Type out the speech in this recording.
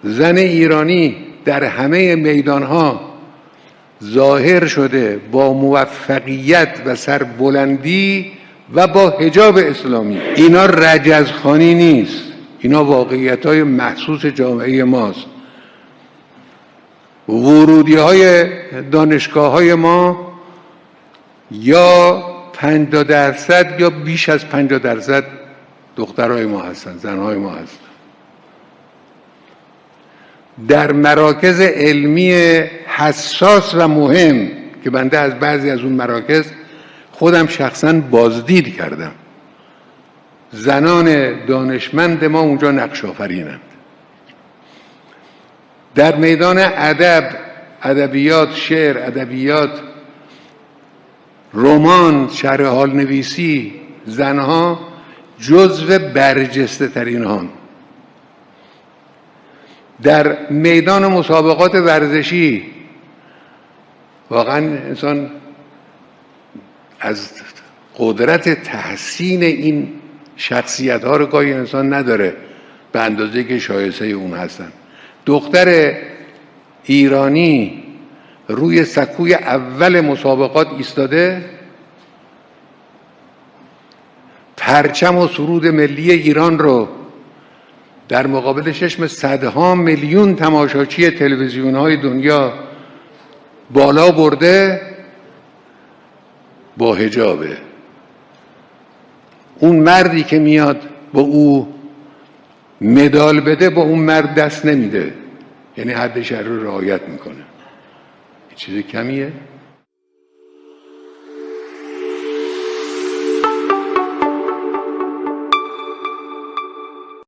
زن ایرانی در همه میدانها ظاهر شده با موفقیت و سربلندی و با حجاب اسلامی. اینا رجزخوانی نیست، اینا واقعیت‌های محسوس جامعه ماست. ورودی‌های دانشگاه‌های ما یا 50% یا بیش از 50% دخترای ما هستن، زنهای ما هستن. در مراکز علمی حساس و مهم که بنده از بعضی از اون مراکز خودم شخصاً بازدید کردم، زنان دانشمند ما اونجا نقش آفرینند. در میدان ادب، ادبیات، شعر، ادبیات، رمان، شرح حال نویسی، زنها جزو برجسته ترین هان. در میدان مسابقات ورزشی واقعا انسان از قدرت تحسین این شخصیت ها رو گاهی انسان نداره به اندازه که شایسته اون هستن. دختر ایرانی روی سکوی اول مسابقات ایستاده، پرچم و سرود ملی ایران رو در مقابل چشم صدها میلیون تماشاچی تلویزیون‌های دنیا بالا برده، با حجابه. اون مردی که میاد با او مدال بده با اون مرد دست نمیده، یعنی حد شرع رو رعایت میکنه. چیز کمیه؟